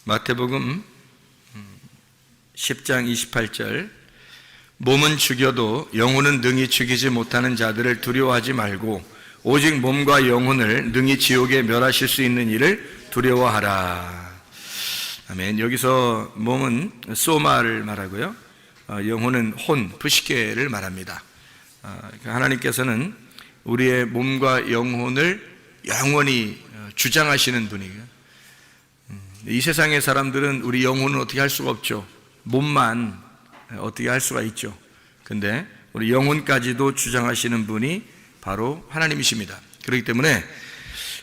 마태복음 10장 28절, 몸은 죽여도 영혼은 능히 죽이지 못하는 자들을 두려워하지 말고 오직 몸과 영혼을 능히 지옥에 멸하실 수 있는 이를 두려워하라. 아멘. 여기서 몸은 소마를 말하고요, 영혼은 혼, 푸시케를 말합니다. 하나님께서는 우리의 몸과 영혼을 영원히 주장하시는 분이에요. 이 세상의 사람들은 우리 영혼은 어떻게 할 수가 없죠. 몸만 어떻게 할 수가 있죠. 근데 우리 영혼까지도 주장하시는 분이 바로 하나님이십니다. 그렇기 때문에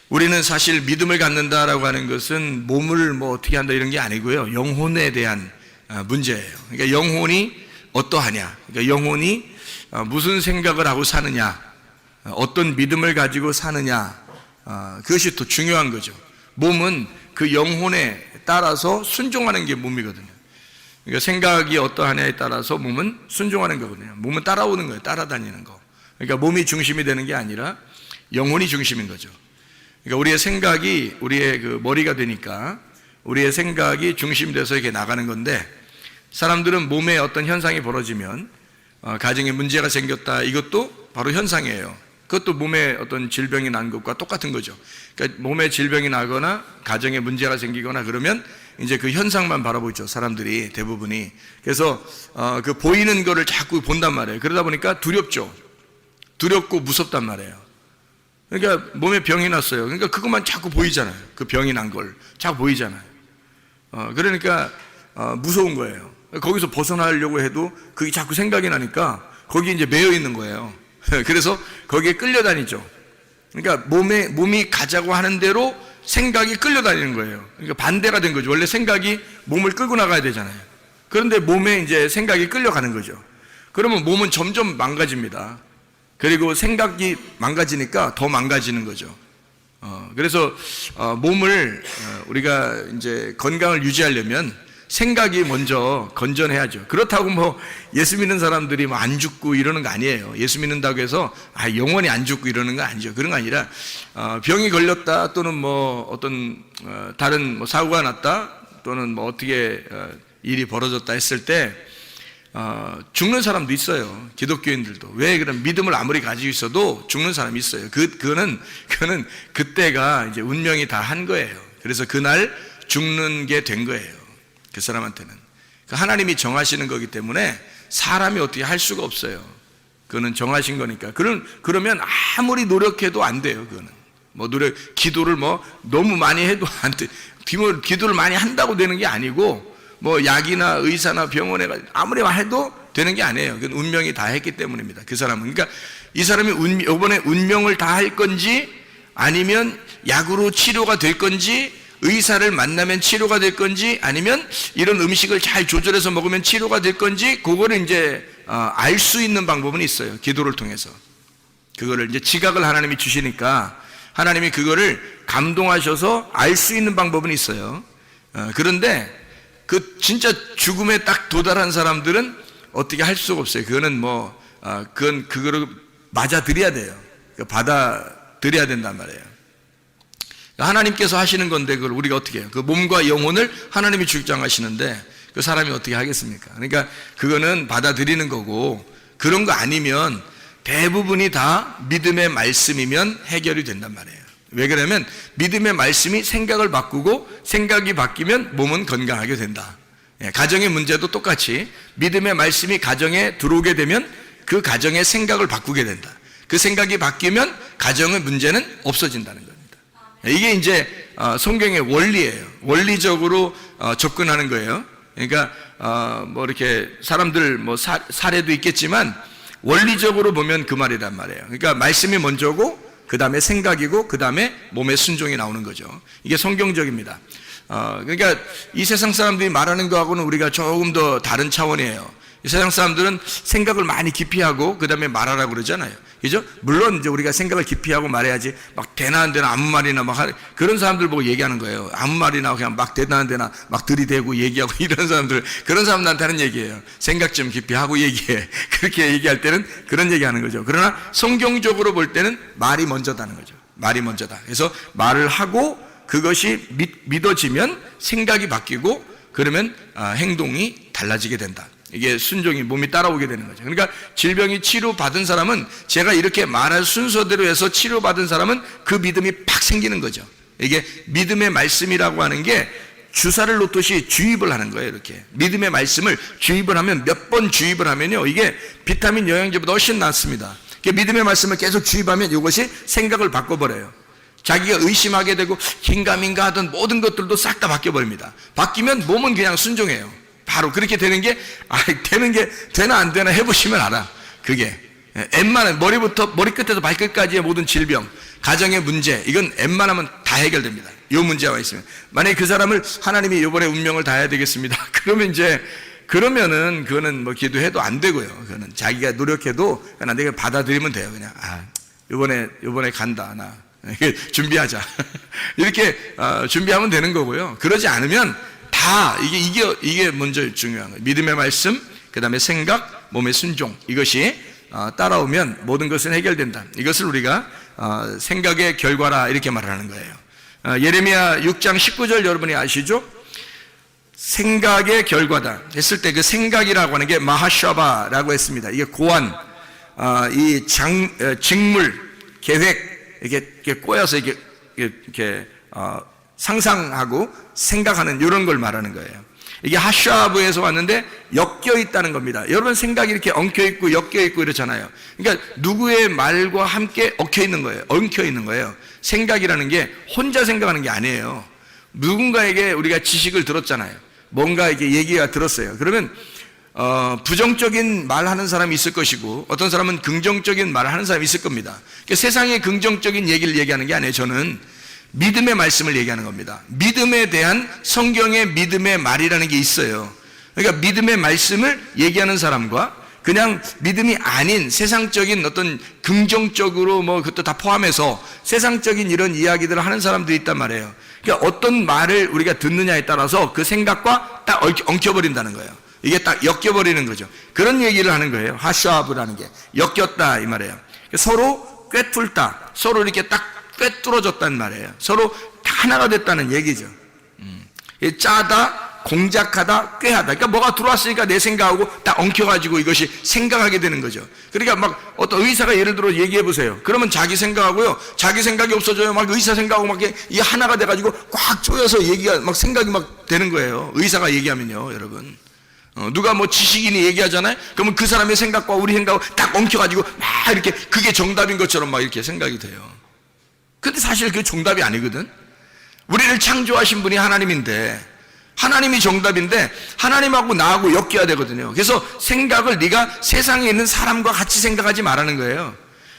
우리는 사실 믿음을 갖는다라고 하는 것은 몸을 어떻게 한다 이런 게 아니고요, 영혼에 대한 문제예요. 그러니까 영혼이 어떠하냐, 그러니까 영혼이 무슨 생각을 하고 사느냐, 어떤 믿음을 가지고 사느냐, 그것이 더 중요한 거죠. 몸은 그 영혼에 따라서 순종하는 게 몸이거든요. 그러니까 생각이 어떠하냐에 따라서 몸은 순종하는 거거든요. 몸은 따라오는 거예요. 따라다니는 거. 그러니까 몸이 중심이 되는 게 아니라 영혼이 중심인 거죠. 그러니까 우리의 생각이 우리의 그 머리가 되니까 우리의 생각이 중심이 돼서 이렇게 나가는 건데, 사람들은 몸에 어떤 현상이 벌어지면 가정에 문제가 생겼다, 이것도 바로 현상이에요. 그것도 몸에 어떤 질병이 난 것과 똑같은 거죠. 그러니까 몸에 질병이 나거나 가정에 문제가 생기거나 그러면 이제 그 현상만 바라보죠, 사람들이 대부분이. 그래서 그 보이는 거를 자꾸 본단 말이에요. 그러다 보니까 두렵죠. 두렵고 무섭단 말이에요. 그러니까 몸에 병이 났어요. 그러니까 그것만 자꾸 보이잖아요. 그 병이 난 걸 자꾸 보이잖아요. 그러니까 무서운 거예요. 거기서 벗어나려고 해도 그게 자꾸 생각이 나니까 거기에 이제 매여 있는 거예요. 그래서 거기에 끌려다니죠. 그러니까 몸이 가자고 하는 대로 생각이 끌려다니는 거예요. 그러니까 반대가 된 거죠. 원래 생각이 몸을 끌고 나가야 되잖아요. 그런데 몸에 이제 생각이 끌려가는 거죠. 그러면 몸은 점점 망가집니다. 그리고 생각이 망가지니까 더 망가지는 거죠. 그래서 몸을 우리가 이제 건강을 유지하려면 생각이 먼저 건전해야죠. 그렇다고 예수 믿는 사람들이 안 죽고 이러는 거 아니에요. 예수 믿는다고 해서 영원히 안 죽고 이러는 거 아니죠. 그런 거 아니라 병이 걸렸다, 또는 어떤 다른 사고가 났다, 또는 어떻게 일이 벌어졌다 했을 때 죽는 사람도 있어요. 기독교인들도. 왜 그런 믿음을 아무리 가지고 있어도 죽는 사람이 있어요. 그거는 그때가 이제 운명이 다 한 거예요. 그래서 그날 죽는 게 된 거예요. 그 사람한테는. 하나님이 정하시는 거기 때문에 사람이 어떻게 할 수가 없어요. 그거는 정하신 거니까. 그러면 아무리 노력해도 안 돼요. 그거는 기도를 너무 많이 해도 안 돼. 기도를 많이 한다고 되는 게 아니고, 약이나 의사나 병원에 아무리 해도 되는 게 아니에요. 그건 운명이 다 했기 때문입니다. 그 사람은. 그러니까 이 사람이 이번에 운명을 다 할 건지, 아니면 약으로 치료가 될 건지, 의사를 만나면 치료가 될 건지, 아니면 이런 음식을 잘 조절해서 먹으면 치료가 될 건지, 그거를 이제 알 수 있는 방법은 있어요. 기도를 통해서. 그거를 이제 지각을 하나님이 주시니까 하나님이 그거를 감동하셔서 알 수 있는 방법은 있어요. 그런데 그 진짜 죽음에 딱 도달한 사람들은 어떻게 할 수가 없어요. 그거는 그거를 맞아들여야 돼요. 받아들여야 된단 말이에요. 하나님께서 하시는 건데 그걸 우리가 어떻게 해요? 그 몸과 영혼을 하나님이 주장하시는데 그 사람이 어떻게 하겠습니까? 그러니까 그거는 받아들이는 거고, 그런 거 아니면 대부분이 다 믿음의 말씀이면 해결이 된단 말이에요. 왜 그러냐면 믿음의 말씀이 생각을 바꾸고, 생각이 바뀌면 몸은 건강하게 된다. 가정의 문제도 똑같이 믿음의 말씀이 가정에 들어오게 되면 그 가정의 생각을 바꾸게 된다. 그 생각이 바뀌면 가정의 문제는 없어진다는 겁니다. 이게 이제 성경의 원리예요. 원리적으로 접근하는 거예요. 그러니까 이렇게 사람들 사례도 있겠지만 원리적으로 보면 그 말이란 말이에요. 그러니까 말씀이 먼저고, 그 다음에 생각이고, 그 다음에 몸의 순종이 나오는 거죠. 이게 성경적입니다. 그러니까 이 세상 사람들이 말하는 거하고는 우리가 조금 더 다른 차원이에요. 이 세상 사람들은 생각을 많이 깊이 하고 그 다음에 말하라고 그러잖아요. 그죠? 물론 이제 우리가 생각을 깊이 하고 말해야지 되나 안 되나 아무 말이나 그런 사람들 보고 얘기하는 거예요. 아무 말이나 그냥 되나 안 되나 들이대고 얘기하고 이런 사람들, 그런 사람들한테 하는 얘기예요. 생각 좀 깊이 하고 얘기해. 그렇게 얘기할 때는 그런 얘기하는 거죠. 그러나 성경적으로 볼 때는 말이 먼저다는 거죠. 말이 먼저다. 그래서 말을 하고 그것이 믿어지면 생각이 바뀌고 그러면 행동이 달라지게 된다. 이게 순종이 몸이 따라오게 되는 거죠. 그러니까 질병이 치료받은 사람은, 제가 이렇게 말할 순서대로 해서 치료받은 사람은 그 믿음이 팍 생기는 거죠. 이게 믿음의 말씀이라고 하는 게 주사를 놓듯이 주입을 하는 거예요. 이렇게 믿음의 말씀을 주입을 하면, 몇 번 주입을 하면요, 이게 비타민 영양제보다 훨씬 낫습니다. 믿음의 말씀을 계속 주입하면 이것이 생각을 바꿔버려요. 자기가 의심하게 되고 긴가민가 하던 모든 것들도 싹 다 바뀌어버립니다. 바뀌면 몸은 그냥 순종해요. 바로 그렇게 되는 게, 되는 게 되나 안 되나 해보시면 알아. 그게 웬만한 머리끝에서 발끝까지의 모든 질병, 가정의 문제, 이건 웬만하면 다 해결됩니다. 이 문제가 있으면. 만약에 그 사람을 하나님이 이번에 운명을 다해야 되겠습니다, 그러면은 그거는 뭐 기도해도 안 되고요. 그거는 자기가 노력해도 그냥 안 되게 받아들이면 돼요. 그냥 이번에 간다, 나 준비하자 이렇게 준비하면 되는 거고요. 그러지 않으면 다 이게 먼저 중요한 거예요. 믿음의 말씀, 그 다음에 생각, 몸의 순종, 이것이 따라오면 모든 것은 해결된다. 이것을 우리가 생각의 결과라 이렇게 말하는 거예요. 예레미야 6장 19절 여러분이 아시죠? 생각의 결과다 했을 때 그 생각이라고 하는 게 마하샤바라고 했습니다. 이게 고안, 직물, 계획, 이렇게 꼬여서 이렇게 상상하고 생각하는 이런 걸 말하는 거예요. 이게 하샤브에서 왔는데 엮여 있다는 겁니다. 여러분 생각이 이렇게 엉켜 있고 엮여 있고 이렇잖아요. 그러니까 누구의 말과 함께 엉켜 있는 거예요. 생각이라는 게 혼자 생각하는 게 아니에요. 누군가에게 우리가 지식을 들었잖아요. 뭔가 이렇게 얘기가 들었어요. 그러면 부정적인 말하는 사람이 있을 것이고 어떤 사람은 긍정적인 말을 하는 사람이 있을 겁니다. 그러니까 세상의 긍정적인 얘기를 얘기하는 게 아니에요. 저는 믿음의 말씀을 얘기하는 겁니다. 믿음에 대한 성경의 믿음의 말이라는 게 있어요. 그러니까 믿음의 말씀을 얘기하는 사람과 그냥 믿음이 아닌 세상적인 어떤 긍정적으로 그것도 다 포함해서 세상적인 이런 이야기들을 하는 사람들이 있단 말이에요. 그러니까 어떤 말을 우리가 듣느냐에 따라서 그 생각과 딱 엉켜버린다는 거예요. 이게 딱 엮여버리는 거죠. 그런 얘기를 하는 거예요. 하샤브라는 게 엮였다 이 말이에요. 서로 꿰뚫다, 서로 이렇게 딱 꿰뚫어졌단 말이에요. 서로 하나가 됐다는 얘기죠. 짜다, 공작하다, 꾀하다. 그러니까 뭐가 들어왔으니까 내 생각하고 딱 엉켜가지고 이것이 생각하게 되는 거죠. 그러니까 막 어떤 의사가 예를 들어 얘기해 보세요. 그러면 자기 생각하고요, 자기 생각이 없어져요. 막 의사 생각하고 막 이 하나가 돼가지고 꽉 조여서 얘기가 막 생각이 막 되는 거예요. 의사가 얘기하면요, 여러분. 누가 뭐 지식인이 얘기하잖아요. 그러면 그 사람의 생각과 우리 생각을 딱 엉켜가지고 막 이렇게 그게 정답인 것처럼 막 이렇게 생각이 돼요. 근데 사실 그게 정답이 아니거든. 우리를 창조하신 분이 하나님인데, 하나님이 정답인데 하나님하고 나하고 엮여야 되거든요. 그래서 생각을 네가 세상에 있는 사람과 같이 생각하지 말라는 거예요.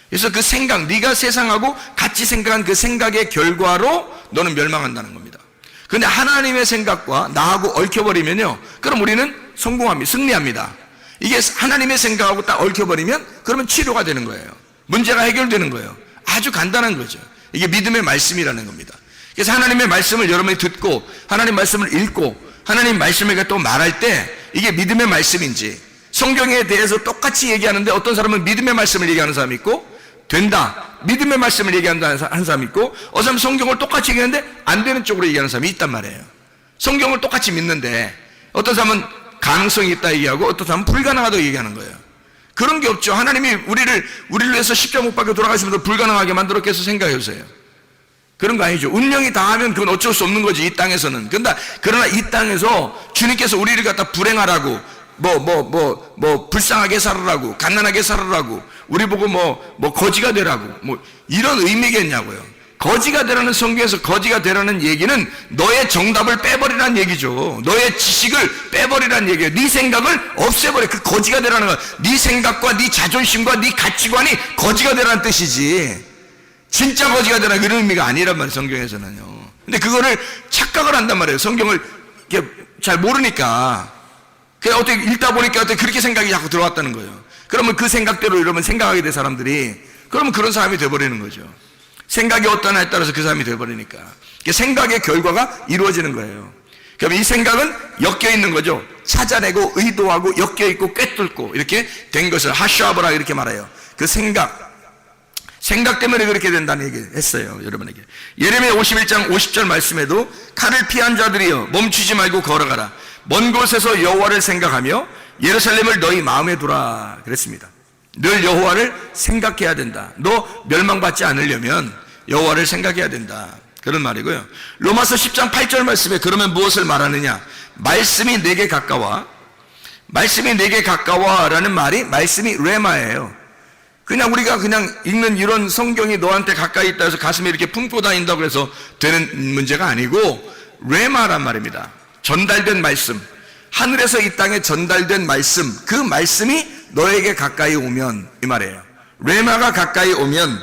그래서 그 생각, 네가 세상하고 같이 생각한 그 생각의 결과로 너는 멸망한다는 겁니다. 근데 하나님의 생각과 나하고 얽혀버리면요, 그럼 우리는 성공합니다. 승리합니다. 이게 하나님의 생각하고 딱 얽혀버리면 그러면 치료가 되는 거예요. 문제가 해결되는 거예요. 아주 간단한 거죠. 이게 믿음의 말씀이라는 겁니다. 그래서 하나님의 말씀을 여러분이 듣고 하나님 말씀을 읽고 하나님 말씀을 또 말할 때 이게 믿음의 말씀인지, 성경에 대해서 똑같이 얘기하는데 어떤 사람은 믿음의 말씀을 얘기하는 사람이 있고 된다, 믿음의 말씀을 얘기한다 하는 사람이 있고, 어떤 사람은 성경을 똑같이 얘기하는데 안 되는 쪽으로 얘기하는 사람이 있단 말이에요. 성경을 똑같이 믿는데 어떤 사람은 가능성이 있다 얘기하고 어떤 사람은 불가능하다고 얘기하는 거예요. 그런 게 없죠. 하나님이 우리를 위해서 십자가 못 박혀 돌아가시면서 불가능하게 만들었겠어 생각해 보세요. 그런 거 아니죠. 운명이 닿으면 그건 어쩔 수 없는 거지, 이 땅에서는. 그러나 이 땅에서 주님께서 우리를 갖다 불행하라고, 불쌍하게 살으라고, 갓난하게 살으라고, 우리 보고 거지가 되라고, 이런 의미겠냐고요. 거지가 되라는, 성경에서 거지가 되라는 얘기는 너의 정답을 빼버리라는 얘기죠. 너의 지식을 빼버리라는 얘기예요. 네 생각을 없애버려. 그 거지가 되라는 거. 네 생각과 네 자존심과 네 가치관이 거지가 되라는 뜻이지, 진짜 거지가 되라는 그런 의미가 아니란 말이에요, 성경에서는요. 근데 그거를 착각을 한단 말이에요. 성경을 이렇게 잘 모르니까. 그냥 어떻게 읽다 보니까 어떻게 그렇게 생각이 자꾸 들어왔다는 거예요. 그러면 그 생각대로 여러분 생각하게 된 사람들이, 그러면 그런 사람이 되어버리는 거죠. 생각이 어떠냐에 따라서 그 사람이 되어버리니까. 생각의 결과가 이루어지는 거예요. 그럼 이 생각은 엮여 있는 거죠. 찾아내고 의도하고 엮여 있고 꿰뚫고 이렇게 된 것을 하샤브라 이렇게 말해요. 그 생각, 생각 때문에 그렇게 된다는 얘기 했어요, 여러분에게. 예레미야 51장 50절 말씀에도 칼을 피한 자들이여 멈추지 말고 걸어가라. 먼 곳에서 여호와를 생각하며 예루살렘을 너희 마음에 두라 그랬습니다. 늘 여호와를 생각해야 된다. 너 멸망받지 않으려면 여호와를 생각해야 된다, 그런 말이고요. 로마서 10장 8절 말씀에 그러면 무엇을 말하느냐? 말씀이 내게 가까워. 말씀이 내게 가까워라는 말이 말씀이 레마예요. 그냥 우리가 그냥 읽는 이런 성경이 너한테 가까이 있다 해서 가슴에 이렇게 품고 다닌다고 해서 되는 문제가 아니고 레마란 말입니다. 전달된 말씀, 하늘에서 이 땅에 전달된 말씀, 그 말씀이 너에게 가까이 오면, 이 말이에요. 레마가 가까이 오면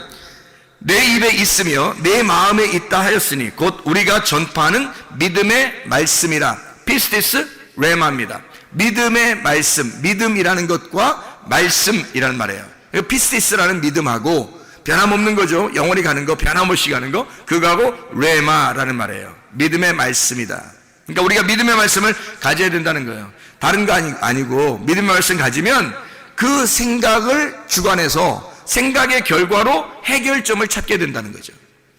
내 입에 있으며 내 마음에 있다 하였으니 곧 우리가 전파하는 믿음의 말씀이라. 피스티스 레마입니다. 믿음의 말씀, 믿음이라는 것과 말씀이라는 말이에요. 피스티스라는 믿음하고 변함없는 거죠. 영원히 가는 거, 변함없이 가는 거, 그거하고 레마라는 말이에요. 믿음의 말씀이다. 그러니까 우리가 믿음의 말씀을 가져야 된다는 거예요. 다른 거 아니고 믿음의 말씀 가지면 그 생각을 주관해서 생각의 결과로 해결점을 찾게 된다는 거죠.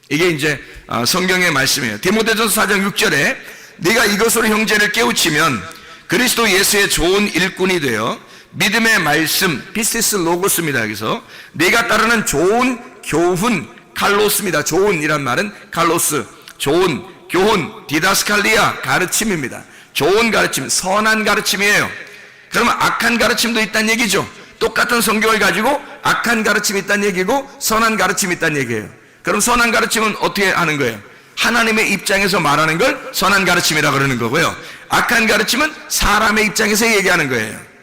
이게 이제 성경의 말씀이에요. 디모데전서 4장 6절에 네가 이것으로 형제를 깨우치면 그리스도 예수의 좋은 일꾼이 되어 믿음의 말씀, 피스티스 로고스입니다. 여기서 내가 따르는 좋은 교훈, 칼로스입니다. 좋은이란 말은 칼로스, 좋은 교훈, 디다스칼리아, 가르침입니다. 좋은 가르침, 선한 가르침이에요. 그러면 악한 가르침도 있다는 얘기죠. 똑같은 성경을 가지고 악한 가르침이 있다는 얘기고 선한 가르침이 있다는 얘기예요. 그럼 선한 가르침은 어떻게 하는 거예요? 하나님의 입장에서 말하는 걸 선한 가르침이라고 그러는 거고요. 악한 가르침은 사람의 입장에서 얘기하는 거예요.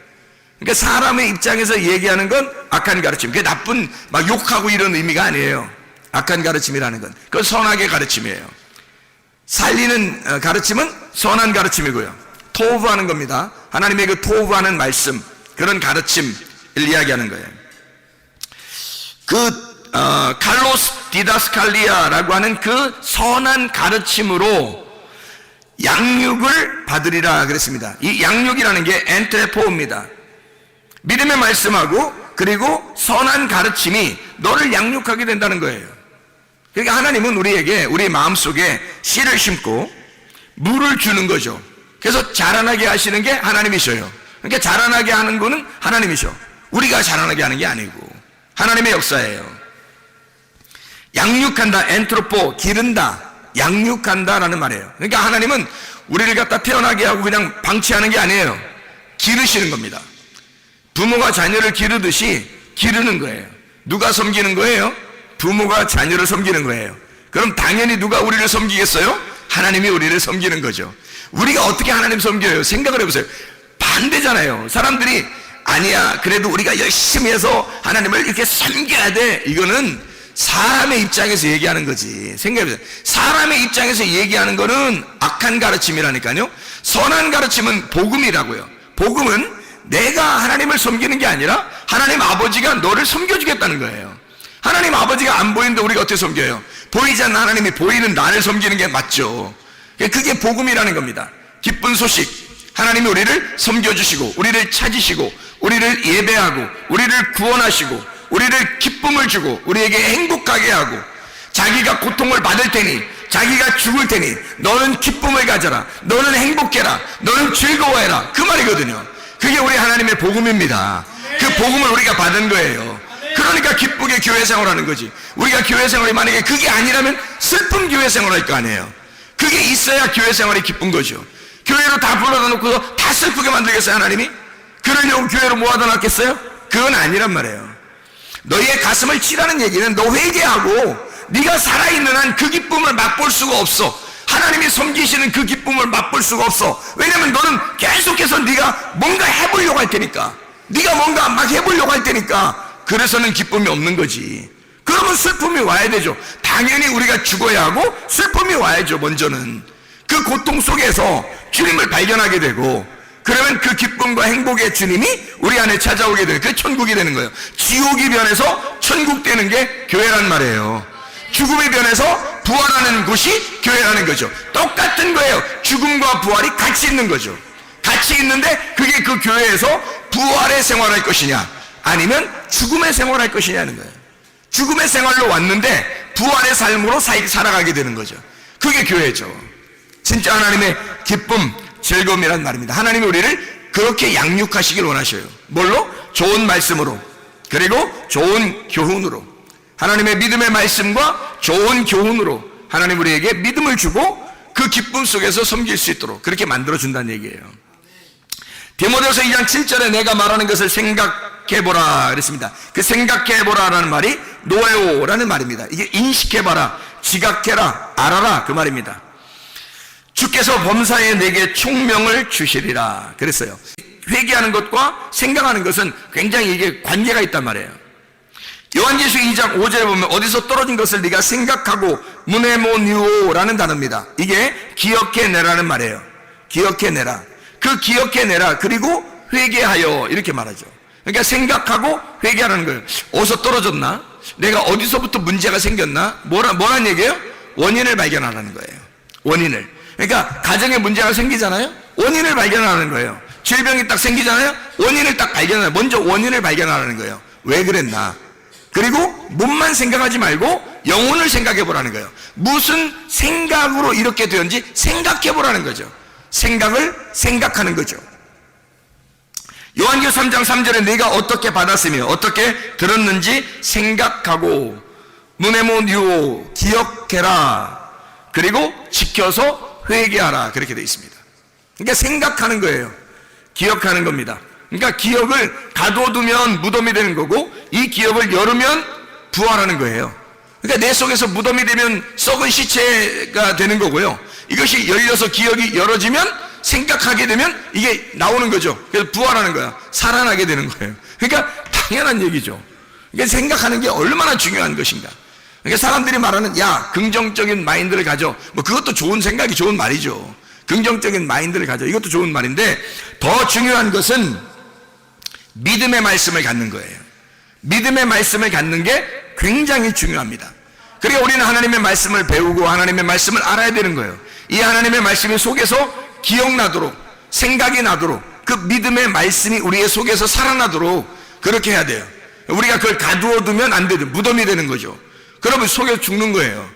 그러니까 사람의 입장에서 얘기하는 건 악한 가르침. 그게 나쁜 막 욕하고 이런 의미가 아니에요. 악한 가르침이라는 건 그건 선하게 가르침이에요. 살리는 가르침은 선한 가르침이고요. 토부하는 겁니다. 하나님의 그 토부하는 말씀, 그런 가르침을 이야기하는 거예요. 칼로스 디다스칼리아라고 하는 그 선한 가르침으로 양육을 받으리라 그랬습니다. 이 양육이라는 게 엔트레포입니다. 믿음의 말씀하고 그리고 선한 가르침이 너를 양육하게 된다는 거예요. 그러니까 하나님은 우리에게 우리 마음속에 씨를 심고 물을 주는 거죠. 그래서 자라나게 하시는 게 하나님이셔요. 그러니까 자라나게 하는 거는 하나님이셔. 우리가 자라나게 하는 게 아니고 하나님의 역사예요. 양육한다, 엔트로포, 기른다, 양육한다라는 말이에요. 그러니까 하나님은 우리를 갖다 태어나게 하고 그냥 방치하는 게 아니에요. 기르시는 겁니다. 부모가 자녀를 기르듯이 기르는 거예요. 누가 섬기는 거예요? 부모가 자녀를 섬기는 거예요. 그럼 당연히 누가 우리를 섬기겠어요? 하나님이 우리를 섬기는 거죠. 우리가 어떻게 하나님 섬겨요? 생각을 해보세요. 반대잖아요. 사람들이 아니야, 그래도 우리가 열심히 해서 하나님을 이렇게 섬겨야 돼. 이거는 사람의 입장에서 얘기하는 거지. 생각해보세요. 사람의 입장에서 얘기하는 거는 악한 가르침이라니까요. 선한 가르침은 복음이라고요. 복음은 내가 하나님을 섬기는 게 아니라 하나님 아버지가 너를 섬겨주겠다는 거예요. 하나님 아버지가 안 보이는데 우리가 어떻게 섬겨요? 보이지 않는 하나님이 보이는 나를 섬기는 게 맞죠. 그게 복음이라는 겁니다. 기쁜 소식, 하나님이 우리를 섬겨주시고 우리를 찾으시고 우리를 예배하고 우리를 구원하시고 우리를 기쁨을 주고 우리에게 행복하게 하고 자기가 고통을 받을 테니 자기가 죽을 테니 너는 기쁨을 가져라, 너는 행복해라, 너는 즐거워해라, 그 말이거든요. 그게 우리 하나님의 복음입니다. 그 복음을 우리가 받은 거예요. 그러니까 기쁘게 교회 생활하는 거지. 우리가 교회 생활이 만약에 그게 아니라면 슬픈 교회 생활할 거 아니에요. 그게 있어야 교회 생활이 기쁜 거죠. 교회로 다 불러다 놓고서 다 슬프게 만들겠어요, 하나님이? 그러려고 교회로 모아다 놨겠어요? 그건 아니란 말이에요. 너희의 가슴을 치라는 얘기는 너 회개하고 네가 살아있는 한 그 기쁨을 맛볼 수가 없어. 하나님이 섬기시는 그 기쁨을 맛볼 수가 없어. 왜냐면 너는 계속해서 네가 뭔가 해보려고 할 테니까, 네가 뭔가 막 해보려고 할 테니까, 그래서는 기쁨이 없는 거지. 그러면 슬픔이 와야 되죠. 당연히 우리가 죽어야 하고 슬픔이 와야죠. 먼저는 그 고통 속에서 주님을 발견하게 되고, 그러면 그 기쁨과 행복의 주님이 우리 안에 찾아오게 되는, 그게 천국이 되는 거예요. 지옥이 변해서 천국 되는 게 교회란 말이에요. 죽음이 변해서 부활하는 곳이 교회라는 거죠. 똑같은 거예요. 죽음과 부활이 같이 있는 거죠. 같이 있는데 그게 그 교회에서 부활의 생활할 것이냐 아니면 죽음의 생활할 것이냐는 거예요. 죽음의 생활로 왔는데 부활의 삶으로 살아가게 되는 거죠. 그게 교회죠. 진짜 하나님의 기쁨, 즐거움이란 말입니다. 하나님이 우리를 그렇게 양육하시길 원하셔요. 뭘로? 좋은 말씀으로, 그리고 좋은 교훈으로. 하나님의 믿음의 말씀과 좋은 교훈으로 하나님 우리에게 믿음을 주고 그 기쁨 속에서 섬길 수 있도록 그렇게 만들어준다는 얘기예요. 디모데후서 2장 7절에 내가 말하는 것을 생각해보라 그랬습니다. 그 생각해보라라는 말이 노에오라는 말입니다. 이게 인식해봐라, 지각해라, 알아라 그 말입니다. 주께서 범사에 내게 총명을 주시리라 그랬어요. 회개하는 것과 생각하는 것은 굉장히 이게 관계가 있단 말이에요. 요한계시록 2장 5절에 보면 어디서 떨어진 것을 네가 생각하고 무네모니오라는 단어입니다. 이게 기억해내라는 말이에요. 기억해내라. 그 기억해내라. 그리고 회개하여 이렇게 말하죠. 그러니까 생각하고 회개하라는 거예요. 어디서 떨어졌나? 내가 어디서부터 문제가 생겼나? 뭐란 얘기예요? 원인을 발견하라는 거예요. 원인을. 그러니까 가정에 문제가 생기잖아요. 원인을 발견하는 거예요. 질병이 딱 생기잖아요. 원인을 딱 발견하는, 먼저 원인을 발견하라는 거예요. 왜 그랬나? 그리고 몸만 생각하지 말고 영혼을 생각해 보라는 거예요. 무슨 생각으로 이렇게 되었는지 생각해 보라는 거죠. 생각을 생각하는 거죠. 요한계시록 3장 3절에 네가 어떻게 받았으며 어떻게 들었는지 생각하고 무네모니오 기억해라. 그리고 지켜서 회개하라. 그렇게 되어 있습니다. 그러니까 생각하는 거예요. 기억하는 겁니다. 그러니까 기억을 가둬두면 무덤이 되는 거고 이 기억을 열으면 부활하는 거예요. 그러니까 내 속에서 무덤이 되면 썩은 시체가 되는 거고요. 이것이 열려서 기억이 열어지면 생각하게 되면 이게 나오는 거죠. 그래서 부활하는 거야. 살아나게 되는 거예요. 그러니까 당연한 얘기죠. 그러니까 생각하는 게 얼마나 중요한 것인가. 그러니까 사람들이 말하는 야 긍정적인 마인드를 가져. 뭐 그것도 좋은 생각이 좋은 말이죠. 긍정적인 마인드를 가져. 이것도 좋은 말인데 더 중요한 것은 믿음의 말씀을 갖는 거예요. 믿음의 말씀을 갖는 게 굉장히 중요합니다. 그러니까 우리는 하나님의 말씀을 배우고 하나님의 말씀을 알아야 되는 거예요. 이 하나님의 말씀이 속에서 기억나도록 생각이 나도록 그 믿음의 말씀이 우리의 속에서 살아나도록 그렇게 해야 돼요. 우리가 그걸 가두어두면 안 되죠. 무덤이 되는 거죠. 그러면 속에서 죽는 거예요.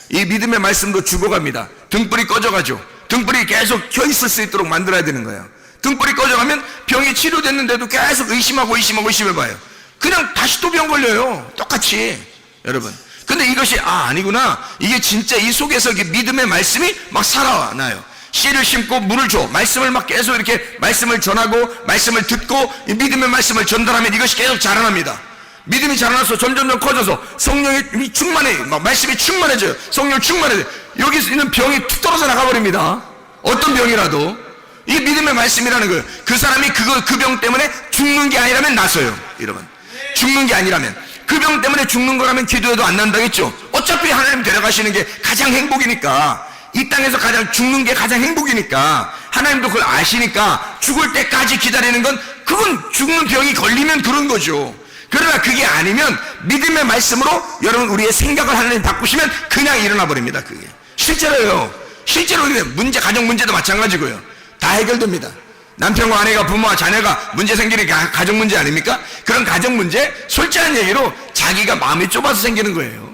이 믿음의 말씀도 죽어갑니다. 등불이 꺼져가죠. 등불이 계속 켜 있을 수 있도록 만들어야 되는 거예요. 등불이 꺼져가면 병이 치료됐는데도 계속 의심해봐요. 그냥 다시 또 병 걸려요. 똑같이. 여러분. 근데 이것이 아니구나. 이게 진짜 이 속에서 믿음의 말씀이 막 살아나요. 씨를 심고 물을 줘. 말씀을 막 계속 이렇게 말씀을 전하고 말씀을 듣고 이 믿음의 말씀을 전달하면 이것이 계속 자라납니다. 믿음이 자라나서 점점 커져서 성령이 충만해. 막 말씀이 충만해져요. 성령 충만해져요. 여기 있는 병이 툭 떨어져 나가버립니다. 어떤 병이라도. 이 믿음의 말씀이라는 거예요. 그 사람이 그 병 때문에 죽는 게 아니라면 나서요. 여러분. 죽는 게 아니라면. 그 병 때문에 죽는 거라면 기도해도 안 난다겠죠. 어차피 하나님 데려가시는 게 가장 행복이니까. 이 땅에서 가장 죽는 게 가장 행복이니까. 하나님도 그걸 아시니까 죽을 때까지 기다리는 건 그건 죽는 병이 걸리면 그런 거죠. 그러나 그게 아니면 믿음의 말씀으로 여러분 우리의 생각을 하나님 바꾸시면 그냥 일어나 버립니다. 그게 실제로요. 실제로 문제, 가정 문제도 마찬가지고요. 다 해결됩니다. 남편과 아내가, 부모와 자녀가 문제 생기는 게 가정 문제 아닙니까? 그런 가정 문제 솔직한 얘기로 자기가 마음이 좁아서 생기는 거예요.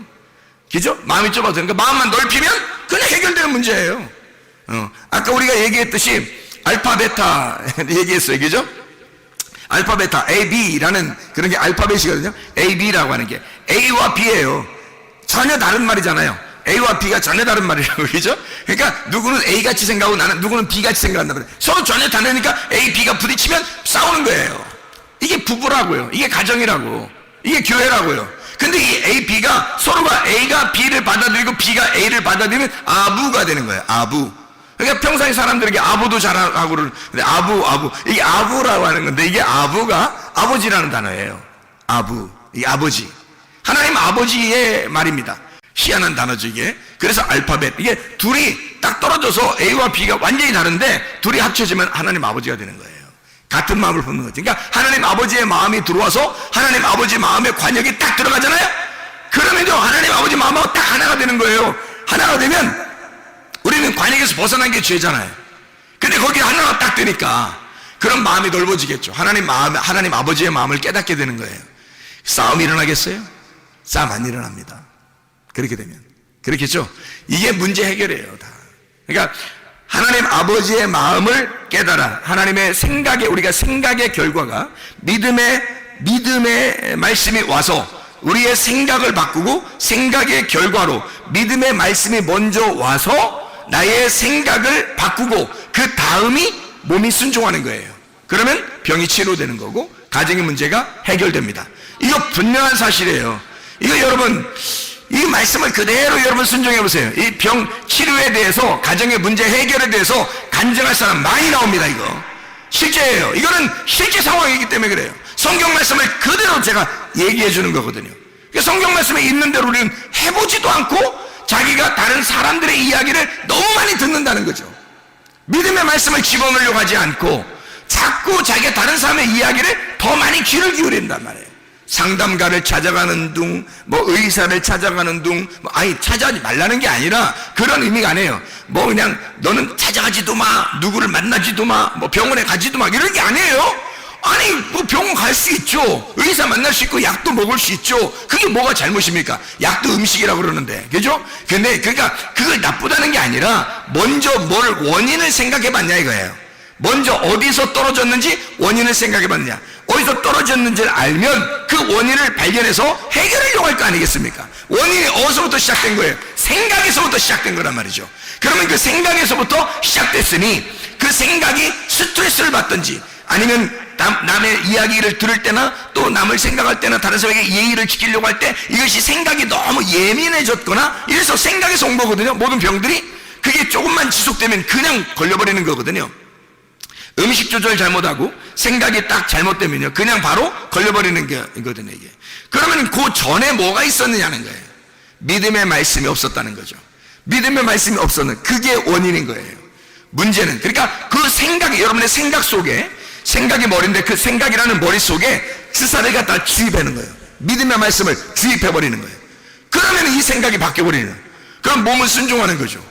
그죠? 마음이 좁아서. 그러니까 마음만 넓히면 그냥 해결되는 문제예요. 아까 우리가 얘기했듯이 알파 베타 얘기했어요. 그죠? 알파 베타 A, B라는 그런 게 알파벳이거든요. A, B라고 하는 게 A와 B예요. 전혀 다른 말이잖아요. A와 B가 전혀 다른 말이라고. 그죠? 그러니까 누구는 A같이 생각하고 누구는 B같이 생각한단 말이에요. 서로 전혀 다르니까 A, B가 부딪히면 싸우는 거예요. 이게 부부라고요. 이게 가정이라고. 이게 교회라고요. 근데 이 A, B가 서로가 A가 B를 받아들이고 B가 A를 받아들이면 아부가 되는 거예요. 아부. 그러니까 평소에 사람들에게 아부도 잘하고 그러는데 아부. 이게 아부라고 하는 건데 이게 아부가 아버지라는 단어예요. 아부. 이게 아버지. 하나님 아버지의 말입니다. 희한한 단어죠, 이게. 그래서 알파벳. 이게 둘이 딱 떨어져서 A와 B가 완전히 다른데 둘이 합쳐지면 하나님 아버지가 되는 거예요. 같은 마음을 품는 거죠. 그러니까 하나님 아버지의 마음이 들어와서 하나님 아버지 마음의 관역이 딱 들어가잖아요? 그러면요, 하나님 아버지 마음하고 딱 하나가 되는 거예요. 하나가 되면 우리는 관역에서 벗어난 게 죄잖아요. 근데 거기 하나가 딱 되니까 그런 마음이 넓어지겠죠. 하나님 아버지의 마음을 깨닫게 되는 거예요. 싸움이 일어나겠어요? 싸움 안 일어납니다. 그렇게 되면. 그렇겠죠? 이게 문제 해결이에요, 다. 그러니까 하나님 아버지의 마음을 깨달아 하나님의 생각에, 우리가 생각의 결과가 믿음의 말씀이 와서 우리의 생각을 바꾸고 생각의 결과로 믿음의 말씀이 먼저 와서 나의 생각을 바꾸고 그 다음이 몸이 순종하는 거예요. 그러면 병이 치료되는 거고 가정의 문제가 해결됩니다. 이거 분명한 사실이에요. 이거 여러분, 이 말씀을 그대로 여러분 순종해 보세요. 이 병 치료에 대해서, 가정의 문제 해결에 대해서 간증할 사람 많이 나옵니다. 이거 실제예요. 이거는 실제 상황이기 때문에 그래요. 성경 말씀을 그대로 제가 얘기해 주는 거거든요. 성경 말씀에 있는 대로 우리는 해보지도 않고 자기가 다른 사람들의 이야기를 너무 많이 듣는다는 거죠. 믿음의 말씀을 집어넣으려고 하지 않고 자꾸 자기가 다른 사람의 이야기를 더 많이 귀를 기울인단 말이에요. 상담가를 찾아가는 둥, 의사를 찾아가는 둥, 아니 찾아가지 말라는 게 아니라 그런 의미가 아니에요. 그냥 너는 찾아가지도 마, 누구를 만나지도 마, 병원에 가지도 마, 이런 게 아니에요. 아니 병원 갈 수 있죠. 의사 만날 수 있고 약도 먹을 수 있죠. 그게 뭐가 잘못입니까? 약도 음식이라고 그러는데, 그죠? 근데 그러니까 그걸 나쁘다는 게 아니라 먼저 원인을 생각해 봤냐 이거예요. 먼저 어디서 떨어졌는지 원인을 생각해 봤느냐. 어디서 떨어졌는지를 알면 그 원인을 발견해서 해결하려고 할 거 아니겠습니까? 원인이 어디서부터 시작된 거예요? 생각에서부터 시작된 거란 말이죠. 그러면 그 생각에서부터 시작됐으니 그 생각이 스트레스를 받든지 아니면 남의 이야기를 들을 때나 또 남을 생각할 때나 다른 사람에게 예의를 지키려고 할 때 이것이 생각이 너무 예민해졌거나 이래서 생각에서 온 거거든요. 모든 병들이. 그게 조금만 지속되면 그냥 걸려버리는 거거든요. 음식 조절 잘못하고 생각이 딱 잘못되면요 그냥 바로 걸려버리는 거거든요. 이게. 그러면 그 전에 뭐가 있었느냐는 거예요. 믿음의 말씀이 없었다는 거죠. 믿음의 말씀이 없었는, 그게 원인인 거예요. 문제는, 그러니까 그 생각이, 여러분의 생각 속에, 생각이 머리인데 그 생각이라는 머릿속에 주사를 갖다 주입하는 거예요. 믿음의 말씀을 주입해버리는 거예요. 그러면 이 생각이 바뀌어버리는 거예요. 그럼 몸은 순종하는 거죠.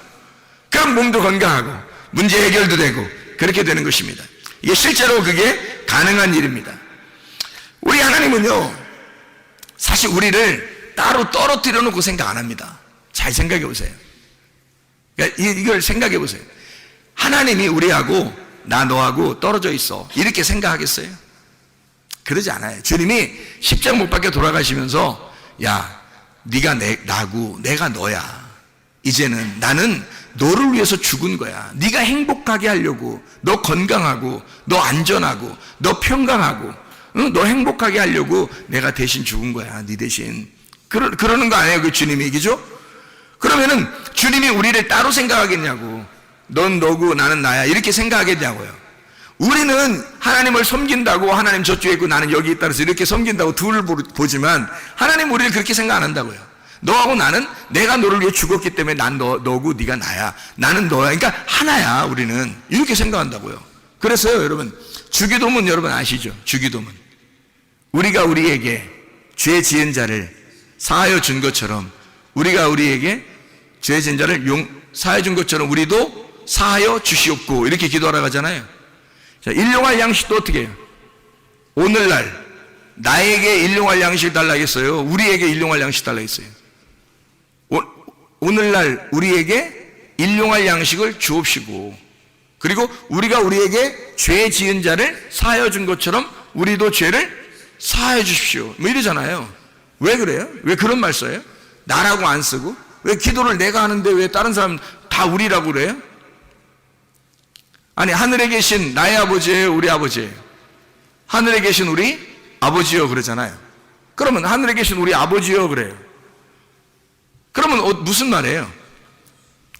그럼 몸도 건강하고 문제 해결도 되고 그렇게 되는 것입니다. 이게 실제로 그게 가능한 일입니다. 우리 하나님은요 사실 우리를 따로 떨어뜨려 놓고 생각 안 합니다. 잘 생각해 보세요. 그러니까 이걸 생각해 보세요. 하나님이 우리하고 나 너하고 떨어져 있어 이렇게 생각하겠어요? 그러지 않아요. 주님이 십자가 못 박혀 돌아가시면서 야 네가 나고 내가 너야. 이제는 나는 너를 위해서 죽은 거야. 네가 행복하게 하려고, 너 건강하고 너 안전하고 너 평강하고 너 행복하게 하려고 내가 대신 죽은 거야. 네 대신. 그러는 거 아니에요 그 주님이. 그죠? 그러면은 주님이 우리를 따로 생각하겠냐고. 넌 너고 나는 나야 이렇게 생각하겠냐고요. 우리는 하나님을 섬긴다고 하나님 저쪽에 있고 나는 여기 있다 해서 이렇게 섬긴다고 둘을 보지만 하나님 우리를 그렇게 생각 안 한다고요. 너하고 나는 내가 너를 위해 죽었기 때문에 난 너고 네가 나야. 나는 너야. 그러니까 하나야. 우리는 이렇게 생각한다고요. 그래서요 여러분, 주기도문 여러분 아시죠? 주기도문. 우리가 우리에게 죄 지은 자를 사하여 준 것처럼 우리가 우리에게 죄 지은 자를 사하여 준 것처럼 우리도 사하여 주시옵고 이렇게 기도하라고 하잖아요. 자, 일용할 양식도 어떻게 해요? 오늘날 나에게 일용할 양식을 달라고 했어요? 우리에게 일용할 양식 달라고 했어요? 오늘날 우리에게 일용할 양식을 주옵시고 그리고 우리가 우리에게 죄 지은 자를 사하여 준 것처럼 우리도 죄를 사하여 주십시오 이러잖아요. 왜 그래요? 왜 그런 말 써요? 나라고 안 쓰고 왜 기도를 내가 하는데 왜 다른 사람 다 우리라고 그래요? 아니 하늘에 계신 나의 아버지예요? 우리 아버지예요? 하늘에 계신 우리 아버지요 그러잖아요. 그러면 하늘에 계신 우리 아버지요 그래요. 그러면 무슨 말이에요?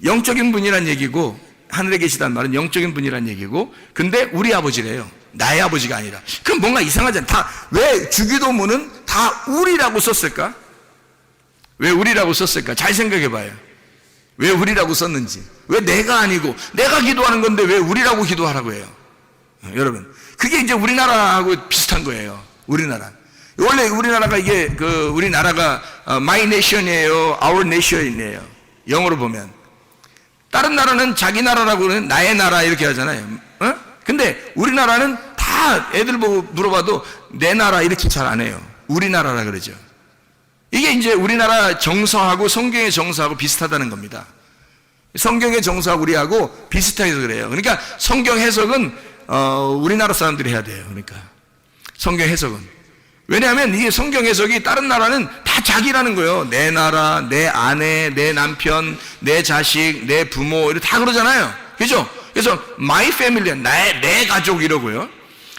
영적인 분이란 얘기고 하늘에 계시다는 말은 영적인 분이란 얘기고 근데 우리 아버지래요. 나의 아버지가 아니라. 그럼 뭔가 이상하잖아요. 왜 주기도문은 다 우리라고 썼을까? 왜 우리라고 썼을까? 잘 생각해 봐요. 왜 우리라고 썼는지. 왜 내가 아니고 내가 기도하는 건데 왜 우리라고 기도하라고 해요? 여러분 그게 이제 우리나라하고 비슷한 거예요. 우리나라 원래 우리나라가 이게 우리나라가 my nation이에요, our nation이에요. 영어로 보면 다른 나라는 자기 나라라고는 나의 나라 이렇게 하잖아요. 근데 우리나라는 다 애들 보고 물어봐도 내 나라 이렇게 잘 안 해요. 우리나라라 그러죠. 이게 이제 우리나라 정서하고 성경의 정서하고 비슷하다는 겁니다. 성경의 정서하고 우리하고 비슷해서 그래요. 그러니까 성경 해석은 우리나라 사람들이 해야 돼요. 그러니까 성경 해석은. 왜냐하면 이게 성경 해석이 다른 나라는 다 자기라는 거예요. 내 나라, 내 아내, 내 남편, 내 자식, 내 부모 이렇게 다 그러잖아요. 그죠? 그래서 my family, 내 가족 이러고요.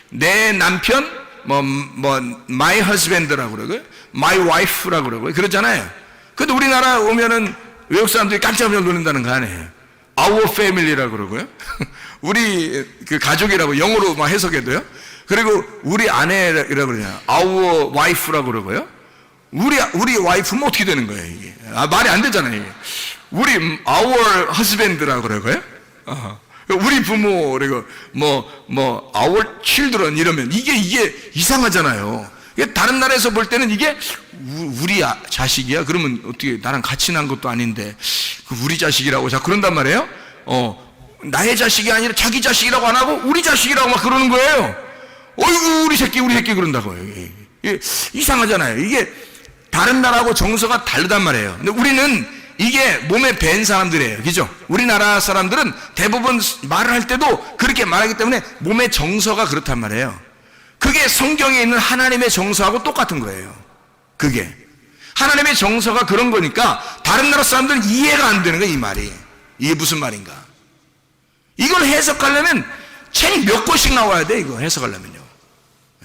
내 남편, my husband라고 그러고요. my wife라고 그러고요. 그러잖아요. 근데 우리나라 오면은 외국 사람들이 깜짝 놀란다는 거 아니에요. our family라고 그러고요. 우리 그 가족이라고 영어로 막 해석해도요. 그리고 우리 아내라고 그러냐. our wife라고 그러고요. 우리 와이프는 어떻게 되는 거예요, 이게? 말이 안 되잖아요, 이게. 우리 our husband라고 그러고요. 우리 부모, 그리고 our children 이러면 이게 이상하잖아요. 다른 나라에서 볼 때는 이게 우리 자식이야? 그러면 어떻게 나랑 같이 난 것도 아닌데 우리 자식이라고 자꾸 그런단 말이에요. 나의 자식이 아니라 자기 자식이라고 안 하고 우리 자식이라고 막 그러는 거예요. 어이구 우리 새끼 그런다고요. 이게 이상하잖아요. 이게 다른 나라하고 정서가 다르단 말이에요. 근데 우리는 이게 몸에 밴 사람들이에요. 그죠? 우리나라 사람들은 대부분 말을 할 때도 그렇게 말하기 때문에 몸의 정서가 그렇단 말이에요. 그게 성경에 있는 하나님의 정서하고 똑같은 거예요. 그게 하나님의 정서가 그런 거니까 다른 나라 사람들은 이해가 안 되는 거예요. 이 말이 이게 무슨 말인가. 이걸 해석하려면 책 몇 권씩 나와야 돼. 이거 해석하려면요.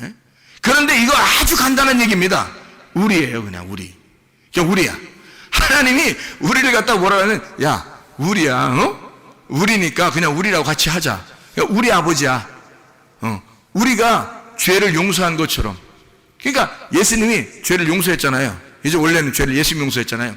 예? 그런데 이거 아주 간단한 얘기입니다. 우리예요. 그냥 우리야. 하나님이 우리를 갖다 뭐라 하면 야 우리야. 우리니까 그냥 우리라고 같이 하자. 우리 아버지야. 우리가 죄를 용서한 것처럼. 그러니까 예수님이 죄를 용서했잖아요. 이제 원래는 죄를 예수님이 용서했잖아요.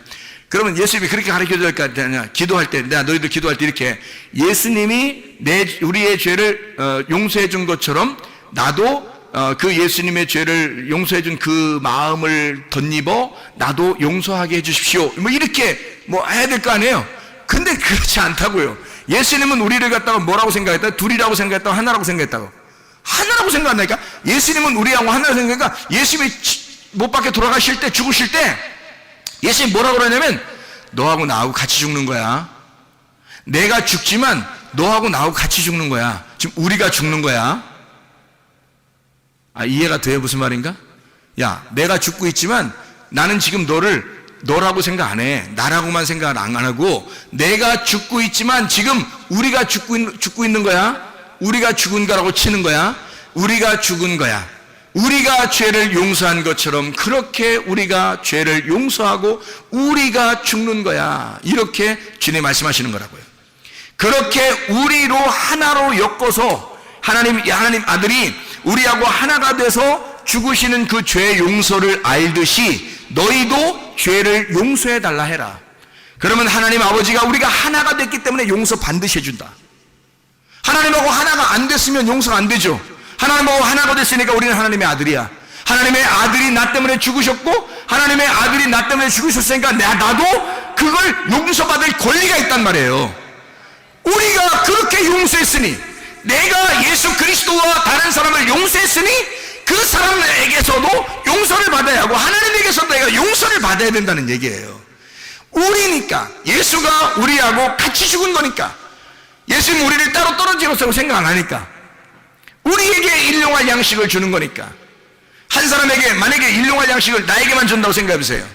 그러면 예수님이 그렇게 가르쳐줄 거 아니냐. 기도할 때, 너희들 기도할 때 이렇게 예수님이 우리의 죄를 용서해 준 것처럼 나도 그 예수님의 죄를 용서해 준 그 마음을 덧입어 나도 용서하게 해 주십시오. 이렇게 해야 될 거 아니에요. 근데 그렇지 않다고요. 예수님은 우리를 갖다가 뭐라고 생각했다? 둘이라고 생각했다고 하나라고 생각했다고. 하나라고 생각한다니까. 예수님은 우리하고 하나라고 생각하니까 예수님이 못 밖에 돌아가실 때 죽으실 때 예수님이 뭐라고 그러냐면 너하고 나하고 같이 죽는 거야. 내가 죽지만 너하고 나하고 같이 죽는 거야. 지금 우리가 죽는 거야. 이해가 돼요? 무슨 말인가? 야, 내가 죽고 있지만 나는 지금 너라고 생각 안 해. 나라고만 생각 안 하고 내가 죽고 있지만 지금 우리가 죽고 있는 거야. 우리가 죽은 거라고 치는 거야. 우리가 죽은 거야. 우리가 죄를 용서한 것처럼 그렇게 우리가 죄를 용서하고 우리가 죽는 거야. 이렇게 주님 말씀하시는 거라고요. 그렇게 우리로 하나로 엮어서 하나님 아들이 우리하고 하나가 돼서 죽으시는 그 죄 용서를 알듯이 너희도 죄를 용서해 달라 해라. 그러면 하나님 아버지가 우리가 하나가 됐기 때문에 용서 반드시 해준다. 하나님하고 하나가 안 됐으면 용서가 안 되죠. 하나님하고 하나가 됐으니까 우리는 하나님의 아들이야. 하나님의 아들이 나 때문에 죽으셨고 하나님의 아들이 나 때문에 죽으셨으니까 나도 그걸 용서받을 권리가 있단 말이에요. 우리가 그렇게 용서했으니 내가 예수 그리스도와 다른 사람을 용서했으니 그 사람에게서도 용서를 받아야 하고 하나님에게서도 내가 용서를 받아야 된다는 얘기예요. 우리니까 예수가 우리하고 같이 죽은 거니까 예수님 우리를 따로 떨어지겠다고 생각 안 하니까 우리에게 일용할 양식을 주는 거니까 한 사람에게 만약에 일용할 양식을 나에게만 준다고 생각해보세요.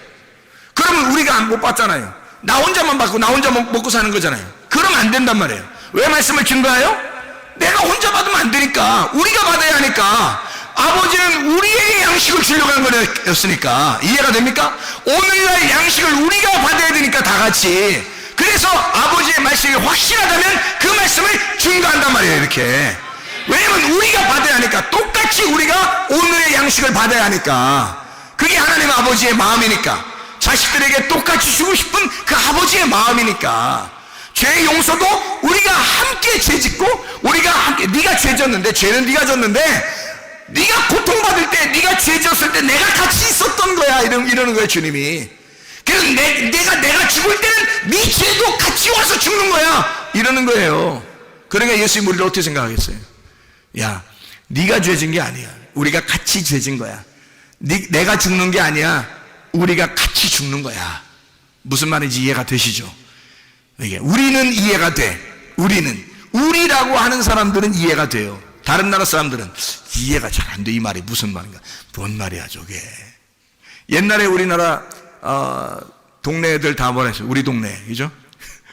그러면 우리가 못 받잖아요. 나 혼자만 받고 나 혼자 먹고 사는 거잖아요. 그러면 안 된단 말이에요. 왜 말씀을 준 거예요? 내가 혼자 받으면 안 되니까 우리가 받아야 하니까 아버지는 우리에게 양식을 주려고 한 거였으니까. 이해가 됩니까? 오늘날 양식을 우리가 받아야 되니까 다 같이. 그래서 아버지의 말씀이 확실하다면 그 말씀을 증거한단 말이에요. 이렇게. 왜냐면 우리가 받아야 하니까 똑같이 우리가 오늘의 양식을 받아야 하니까. 그게 하나님 아버지의 마음이니까. 자식들에게 똑같이 주고 싶은 그 아버지의 마음이니까. 죄 용서도 우리가 함께 죄 짓고 우리가 함께 네가 죄 졌는데 죄는 네가 졌는데 네가 고통받을 때 네가 죄 졌을 때 내가 같이 있었던 거야. 이러는 거예요. 주님이. 그래서 내가 죽을 때는 네 죄도 같이 와서 죽는 거야. 이러는 거예요. 그러니까 예수님 우리를 어떻게 생각하겠어요? 야, 네가 죄진 게 아니야. 우리가 같이 죄진 거야. 내가 죽는 게 아니야. 우리가 같이 같이 죽는 거야. 무슨 말인지 이해가 되시죠? 이게 우리는 이해가 돼. 우리라고 하는 사람들은 이해가 돼요. 다른 나라 사람들은 이해가 잘 안 돼. 이 말이 무슨 말인가? 뭔 말이야 저게? 옛날에 우리나라 동네 애들 다 뭐라 했어요? 우리 동네, 그죠?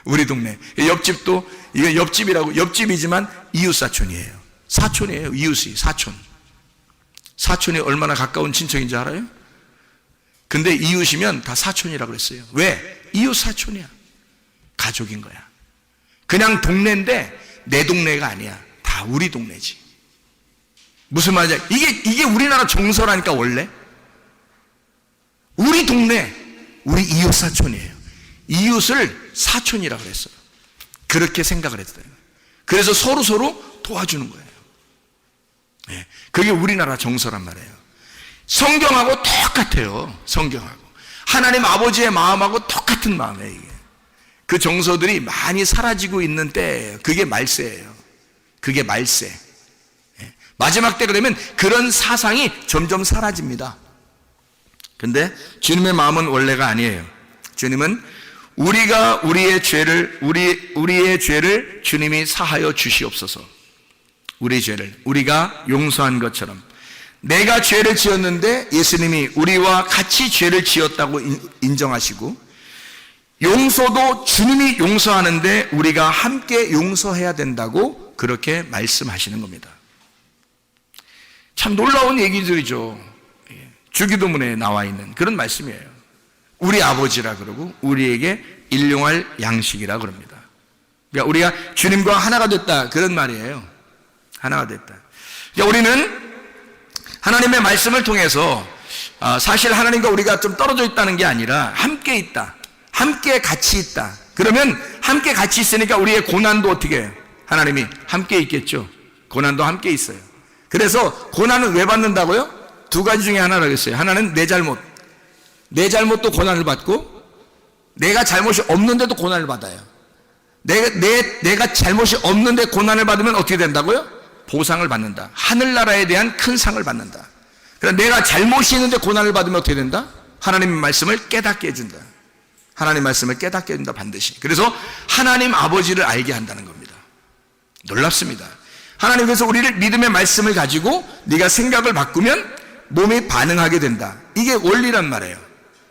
우리 동네. 옆집도 이게 옆집이라고, 옆집이지만 이웃사촌이에요. 사촌이에요. 이웃이 사촌. 사촌이 얼마나 가까운 친척인지 알아요? 근데 이웃이면 다 사촌이라고 그랬어요. 왜? 이웃 사촌이야. 가족인 거야. 그냥 동네인데 내 동네가 아니야. 다 우리 동네지. 무슨 말이야? 이게 우리나라 정서라니까. 원래 우리 동네, 우리 이웃 사촌이에요. 이웃을 사촌이라고 그랬어요. 그렇게 생각을 했어요. 그래서 서로 도와주는 거예요. 네, 그게 우리나라 정서란 말이에요. 성경하고 똑같아요. 성경하고 하나님 아버지의 마음하고 똑같은 마음이에요. 이게. 그 정서들이 많이 사라지고 있는 때예요. 그게 말세예요. 그게 말세. 네. 마지막 때가 되면 그런 사상이 점점 사라집니다. 근데 주님의 마음은 원래가 아니에요. 주님은 우리가 우리의 죄를 주님이 사하여 주시옵소서. 우리 죄를 우리가 용서한 것처럼, 내가 죄를 지었는데 예수님이 우리와 같이 죄를 지었다고 인정하시고, 용서도 주님이 용서하는데 우리가 함께 용서해야 된다고 그렇게 말씀하시는 겁니다. 참 놀라운 얘기들이죠. 주기도문에 나와 있는 그런 말씀이에요. 우리 아버지라 그러고 우리에게 일용할 양식이라 그럽니다. 그러니까 우리가 주님과 하나가 됐다, 그런 말이에요. 하나가 됐다. 그러니까 우리는 하나님의 말씀을 통해서 사실 하나님과 우리가 좀 떨어져 있다는 게 아니라 함께 있다, 함께 같이 있다. 그러면 함께 같이 있으니까 우리의 고난도 어떻게 해요? 하나님이 함께 있겠죠. 고난도 함께 있어요. 그래서 고난은 왜 받는다고요? 두 가지 중에 하나라고 했어요. 하나는 내 잘못도 고난을 받고, 내가 잘못이 없는데도 고난을 받아요. 내가 잘못이 없는데 고난을 받으면 어떻게 된다고요? 보상을 받는다. 하늘나라에 대한 큰 상을 받는다. 그러나 내가 잘못이 있는데 고난을 받으면 어떻게 된다? 하나님의 말씀을 깨닫게 해준다. 하나님 말씀을 깨닫게 해준다, 반드시. 그래서 하나님 아버지를 알게 한다는 겁니다. 놀랍습니다. 하나님께서 우리를 믿음의 말씀을 가지고 네가 생각을 바꾸면 몸이 반응하게 된다. 이게 원리란 말이에요.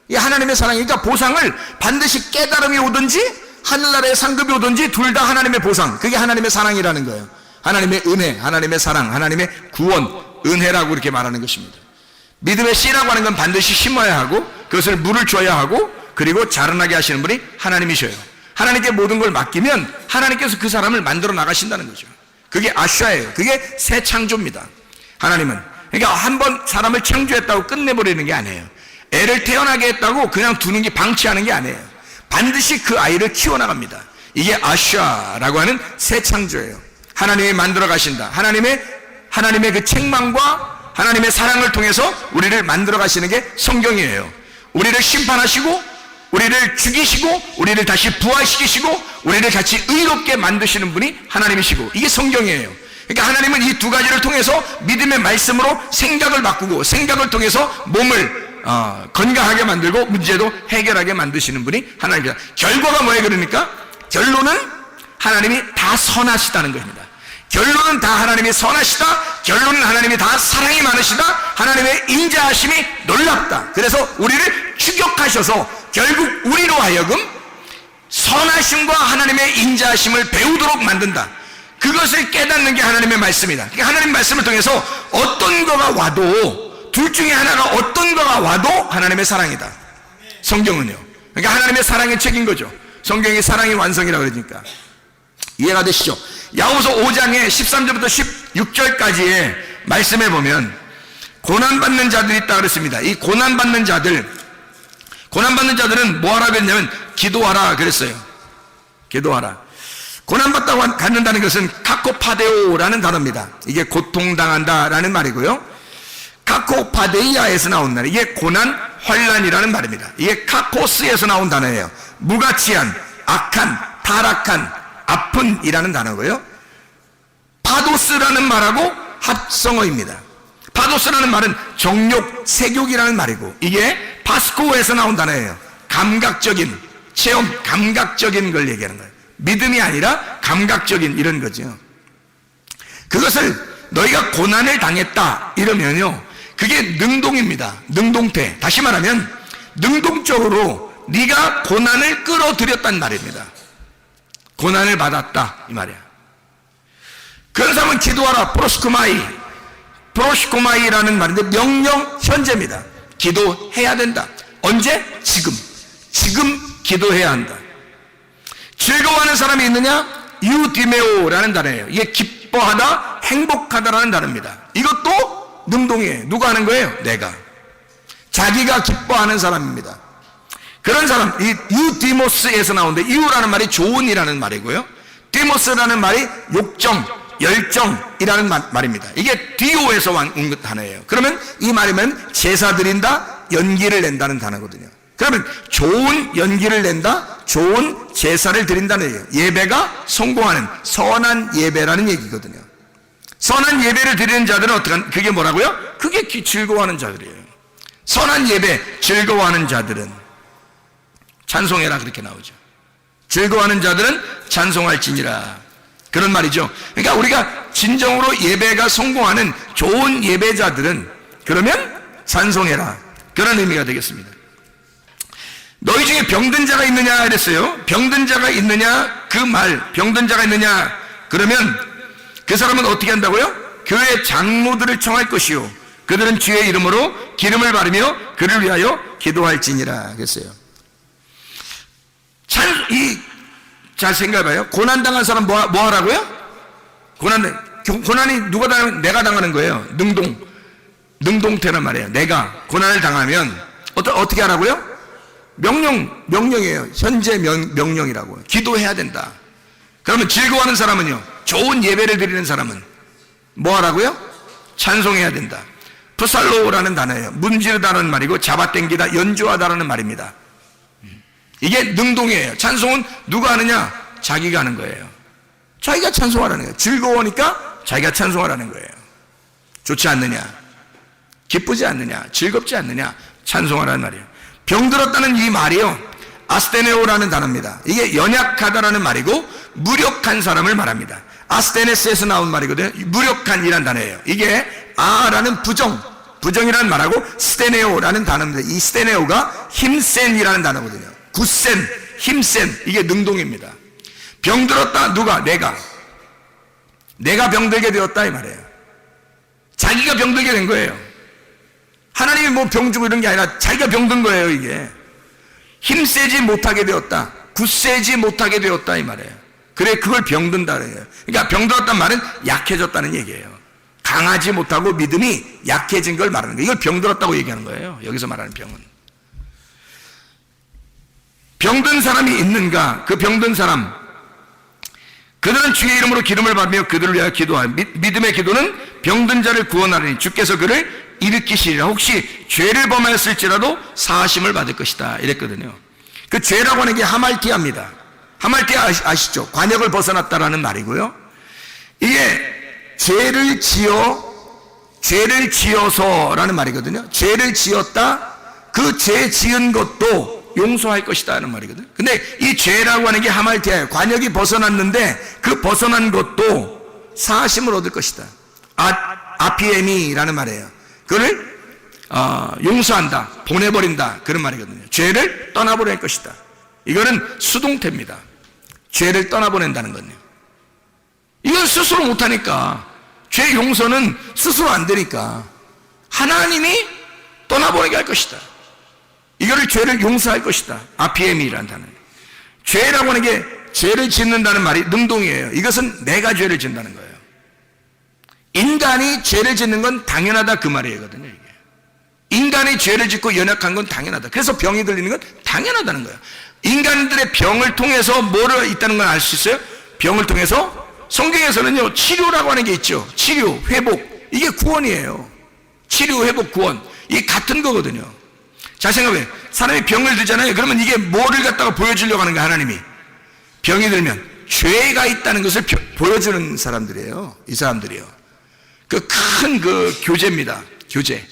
이 하나님의 사랑이니까 보상을 반드시 깨달음이 오든지 하늘나라의 상급이 오든지 둘 다 하나님의 보상, 그게 하나님의 사랑이라는 거예요. 하나님의 은혜, 하나님의 사랑, 하나님의 구원, 은혜라고 이렇게 말하는 것입니다. 믿음의 씨라고 하는 건 반드시 심어야 하고 그것을 물을 줘야 하고 그리고 자라나게 하시는 분이 하나님이셔요. 하나님께 모든 걸 맡기면 하나님께서 그 사람을 만들어 나가신다는 거죠. 그게 아샤예요. 그게 새 창조입니다. 하나님은 그러니까 한번 사람을 창조했다고 끝내버리는 게 아니에요. 애를 태어나게 했다고 그냥 두는 게, 방치하는 게 아니에요. 반드시 그 아이를 키워나갑니다. 이게 아샤라고 하는 새 창조예요. 하나님이 만들어 가신다. 하나님의 그 책망과 하나님의 사랑을 통해서 우리를 만들어 가시는 게 성경이에요. 우리를 심판하시고 우리를 죽이시고 우리를 다시 부활시키시고 우리를 같이 의롭게 만드시는 분이 하나님이시고, 이게 성경이에요. 그러니까 하나님은 이 두 가지를 통해서 믿음의 말씀으로 생각을 바꾸고 생각을 통해서 몸을 건강하게 만들고 문제도 해결하게 만드시는 분이 하나님입니다. 결과가 뭐예요? 그러니까 결론은 하나님이 다 선하시다는 겁니다. 결론은 다 하나님이 선하시다. 결론은 하나님이 다 사랑이 많으시다. 하나님의 인자하심이 놀랍다. 그래서 우리를 추격하셔서 결국 우리로 하여금 선하심과 하나님의 인자하심을 배우도록 만든다. 그것을 깨닫는 게 하나님의 말씀이다. 그러니까 하나님 말씀을 통해서 어떤 거가 와도, 둘 중에 하나가 어떤 거가 와도 하나님의 사랑이다. 성경은요. 그러니까 하나님의 사랑의 책인 거죠. 성경이 사랑의 완성이라고 그러니까. 이해가 되시죠? 야고보서 5장에 13절부터 16절까지의 말씀에 보면 고난받는 자들이 있다 그랬습니다. 이 고난받는 자들은 뭐 하라고 했냐면 기도하라 그랬어요. 기도하라. 고난받다고 갖는다는 것은 카코파데오라는 단어입니다. 이게 고통당한다라는 말이고요. 카코파데이아에서 나온 단어, 이게 고난, 환난이라는 말입니다. 이게 카코스에서 나온 단어예요. 무가치한, 악한, 타락한, 아픈이라는 단어고요. 파도스라는 말하고 합성어입니다. 파도스라는 말은 정욕, 색욕이라는 말이고, 이게 파스코에서 나온 단어예요. 감각적인 체험, 감각적인 걸 얘기하는 거예요. 믿음이 아니라 감각적인 이런 거죠. 그것을 너희가 고난을 당했다 이러면요, 그게 능동입니다. 능동태. 다시 말하면 능동적으로 네가 고난을 끌어들였단 말입니다. 고난을 받았다 이 말이야. 그런 사람은 기도하라. 프로시코마이라는 말인데 명령 현재입니다. 기도해야 된다. 언제? 지금 기도해야 한다. 즐거워하는 사람이 있느냐? 유디메오라는 단어예요. 이게 기뻐하다, 행복하다라는 단어입니다. 이것도 능동이에요. 누가 하는 거예요? 내가. 자기가 기뻐하는 사람입니다. 그런 사람, 이 유디모스에서 나오는데, 유라는 말이 좋은이라는 말이고요, 디모스라는 말이 욕정, 열정이라는 말입니다. 이게 디오에서 온 단어예요. 그러면 이 말이면 제사 드린다, 연기를 낸다는 단어거든요. 그러면 좋은 연기를 낸다, 좋은 제사를 드린다는 얘기예요. 예배가 성공하는 선한 예배라는 얘기거든요. 선한 예배를 드리는 자들은 그게 뭐라고요? 그게 즐거워하는 자들이에요. 선한 예배, 즐거워하는 자들은 찬송해라, 그렇게 나오죠. 즐거워하는 자들은 찬송할지니라, 그런 말이죠. 그러니까 우리가 진정으로 예배가 성공하는 좋은 예배자들은 그러면 찬송해라, 그런 의미가 되겠습니다. 너희 중에 병든 자가 있느냐 이랬어요. 병든 자가 있느냐, 그 말, 병든 자가 있느냐 그러면 그 사람은 어떻게 한다고요? 교회 장로들을 청할 것이요, 그들은 주의 이름으로 기름을 바르며 그를 위하여 기도할지니라 그랬어요. 잘 생각해봐요. 고난당한 사람 뭐 하라고요? 고난이 누가 당하면 내가 당하는 거예요. 능동태란 말이에요. 내가 고난을 당하면 어떻게 하라고요? 명령이에요. 현재 명령이라고요. 기도해야 된다. 그러면 즐거워하는 사람은요, 좋은 예배를 드리는 사람은 뭐 하라고요? 찬송해야 된다. 프살로라는 단어예요. 문지르다는 말이고 잡아당기다, 연주하다라는 말입니다. 이게 능동이에요. 찬송은 누가 하느냐? 자기가 하는 거예요. 자기가 찬송하라는 거예요. 즐거우니까 자기가 찬송하라는 거예요. 좋지 않느냐? 기쁘지 않느냐? 즐겁지 않느냐? 찬송하라는 말이에요. 병들었다는 이 말이요, 아스테네오라는 단어입니다. 이게 연약하다라는 말이고 무력한 사람을 말합니다. 아스테네스에서 나온 말이거든요. 무력한이라는 단어예요. 이게 아라는 부정이라는 말하고 스테네오라는 단어입니다. 이 스테네오가 힘센이라는 단어거든요. 굳센, 힘센, 이게 능동입니다. 병들었다, 누가? 내가 병들게 되었다 이 말이에요. 자기가 병들게 된 거예요. 하나님이 뭐 병 주고 이런 게 아니라 자기가 병든 거예요. 이게 힘세지 못하게 되었다, 굳세지 못하게 되었다 이 말이에요. 그래, 그걸 병든다 그래요. 그러니까 병들었단 말은 약해졌다는 얘기예요. 강하지 못하고 믿음이 약해진 걸 말하는 거예요. 이걸 병들었다고 얘기하는 거예요. 여기서 말하는 병은. 병든 사람이 있는가? 그 병든 사람, 그들은 주의 이름으로 기름을 받으며 그들을 위하여 기도하여 믿음의 기도는 병든 자를 구원하리니 주께서 그를 일으키시리라. 혹시 죄를 범하였을지라도 사하심을 받을 것이다 이랬거든요. 그 죄라고 하는 게 하말티아입니다. 하말티아 아시죠? 관역을 벗어났다라는 말이고요. 이게 죄를 지어서라는 말이거든요. 죄를 지었다, 그 죄 지은 것도 용서할 것이다 하는 말이거든요. 근데 이 죄라고 하는 게 하말티아예요. 관역이 벗어났는데 그 벗어난 것도 사하심을 얻을 것이다. 아피에미라는 말이에요. 그를 용서한다, 보내버린다, 그런 말이거든요. 죄를 떠나보낼 것이다. 이거는 수동태입니다. 죄를 떠나보낸다는 건요. 이건 스스로 못하니까, 죄 용서는 스스로 안 되니까 하나님이 떠나보내게 할 것이다. 이거를 죄를 용서할 것이다. 아피에미라는 단어예요. 죄라고 하는 게, 죄를 짓는다는 말이 능동이에요. 이것은 내가 죄를 짓는다는 거예요. 인간이 죄를 짓는 건 당연하다 그 말이거든요. 이게 인간이 죄를 짓고 연약한 건 당연하다. 그래서 병이 들리는 건 당연하다는 거예요. 인간들의 병을 통해서 뭐를 있다는 걸 알 수 있어요? 병을 통해서 성경에서는요, 치료라고 하는 게 있죠. 치료, 회복, 이게 구원이에요. 치료, 회복, 구원, 이게 같은 거거든요. 자, 생각해. 사람이 병을 들잖아요. 그러면 이게 뭐를 갖다가 보여주려고 하는 거야, 하나님이. 병이 들면 죄가 있다는 것을 보여주는 사람들이에요. 이 사람들이요. 그 큰 교제입니다. 교제.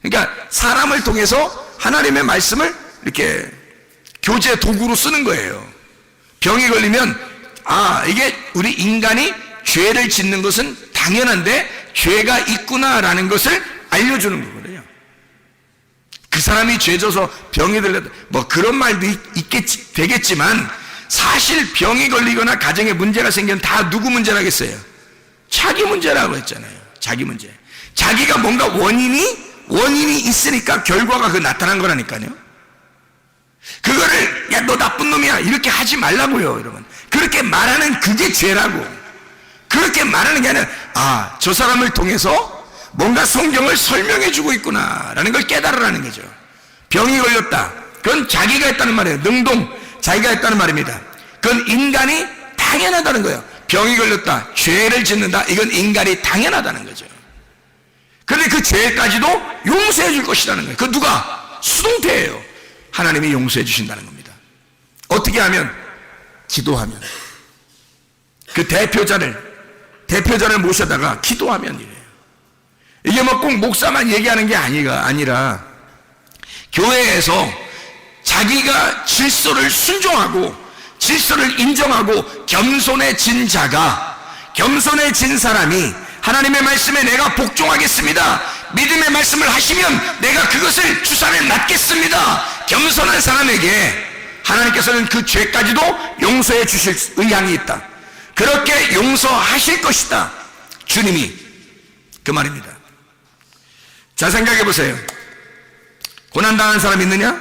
그러니까 사람을 통해서 하나님의 말씀을 이렇게 교제 도구로 쓰는 거예요. 병이 걸리면 이게 우리 인간이 죄를 짓는 것은 당연한데 죄가 있구나라는 것을 알려주는 거거든요. 그 사람이 죄져서 병이 들렸다 뭐 그런 말도 되겠지만 사실 병이 걸리거나 가정에 문제가 생기면 다 누구 문제라겠어요? 자기 문제라고 했잖아요. 자기 문제. 자기가 뭔가 원인이 있으니까 결과가 그 나타난 거라니까요. 그거를 야 너 나쁜 놈이야 이렇게 하지 말라고요. 여러분 그렇게 말하는 그게 죄라고. 그렇게 말하는 게 아니라 저 사람을 통해서 뭔가 성경을 설명해 주고 있구나 라는 걸 깨달으라는 거죠. 병이 걸렸다 그건 자기가 했다는 말이에요. 능동 자기가 했다는 말입니다. 그건 인간이 당연하다는 거예요. 병이 걸렸다 죄를 짓는다 이건 인간이 당연하다는 거죠. 그런데 그 죄까지도 용서해 줄 것이라는 거예요. 그 누가? 수동태예요. 하나님이 용서해 주신다는 겁니다. 어떻게 하면? 기도하면. 그 대표자를 모셔다가 기도하면 이래요. 이게 뭐 꼭 목사만 얘기하는 게 아니라 교회에서 자기가 질서를 순종하고 질서를 인정하고 겸손해진 사람이 하나님의 말씀에 내가 복종하겠습니다. 믿음의 말씀을 하시면 내가 그것을 주산에 낫겠습니다. 겸손한 사람에게 하나님께서는 그 죄까지도 용서해 주실 의향이 있다. 그렇게 용서하실 것이다. 주님이 그 말입니다. 자 생각해 보세요. 고난당한 사람이 있느냐?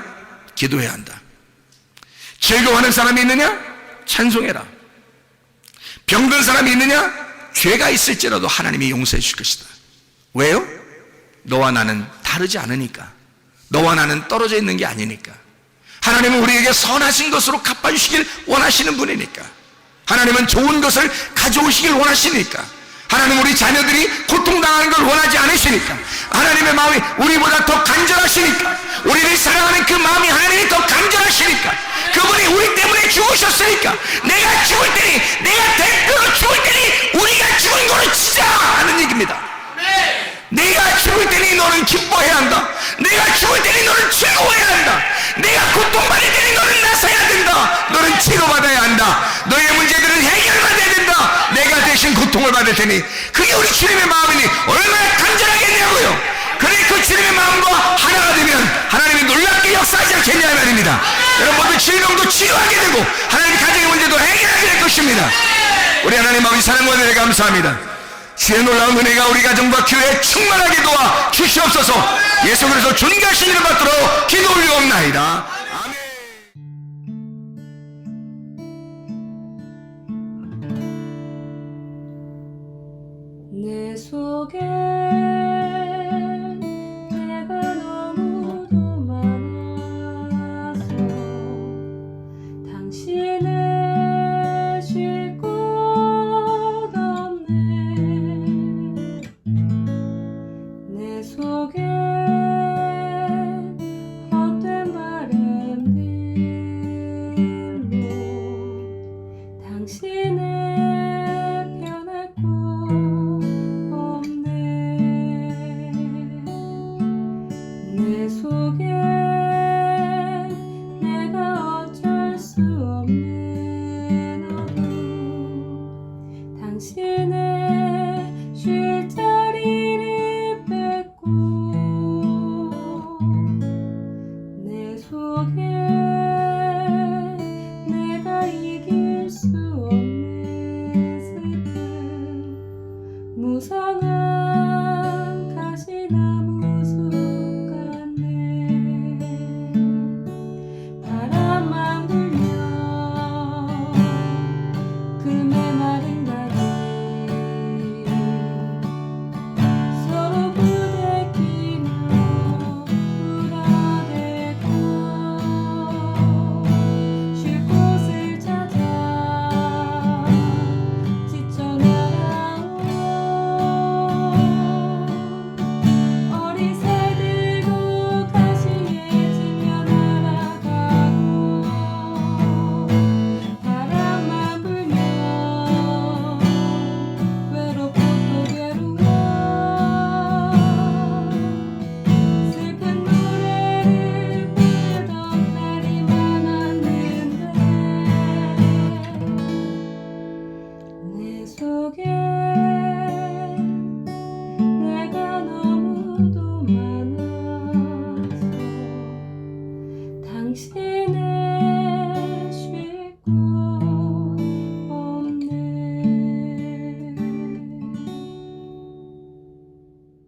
기도해야 한다. 즐거워하는 사람이 있느냐? 찬송해라. 병든 사람이 있느냐? 죄가 있을지라도 하나님이 용서해 주실 것이다. 왜요? 너와 나는 다르지 않으니까. 너와 나는 떨어져 있는 게 아니니까. 하나님은 우리에게 선하신 것으로 갚아주시길 원하시는 분이니까. 하나님은 좋은 것을 가져오시길 원하시니까. 하나님은 우리 자녀들이 고통당하는 걸 원하지 않으시니까. 하나님의 마음이 우리보다 더 간절하시니까. 우리를 사랑하는 그 마음이 하나님이 더 간절하시니까. 그분이 우리 때문에 죽으셨으니까. 내가 죽을 때니, 내가 대표로 죽을 때니 우리가 죽은 거로 치자 하는 얘기입니다. 내가 죽을 때니 너는 기뻐해야 한다. 내가 죽을 때니 너는 즐거워해야 한다. 내가 고통받을 때니 너는 나서야 된다. 너는 치료받아야 한다. 너의 문제들은 해결받아야 된다. 내가 대신 고통을 받을 테니. 그게 우리 주님의 마음이니 얼마나 간절하겠냐고요. 그래 그 주님의 마음과 하나가 되면 하나님이 놀랍게 역사하지 않겠냐 말입니다. 여러분 모두 질병도 치료하게 되고 하나님 가정의 문제도 해결하게 될 것입니다. 우리 하나님 아버지 사랑과 은혜에 감사합니다. 주의 놀라운 은혜가 우리 가정과 교회에 충만하게 도와 주시옵소서. 예수 그리스도 존귀하신 이름 받들어 기도 올리옵나이다. 아멘. 내 속에 내가 너무도 많아서 당신을 쉴 곳 없네. 내 속에 헛된 바램들 내 속에 내가 너무도 많아서 당신의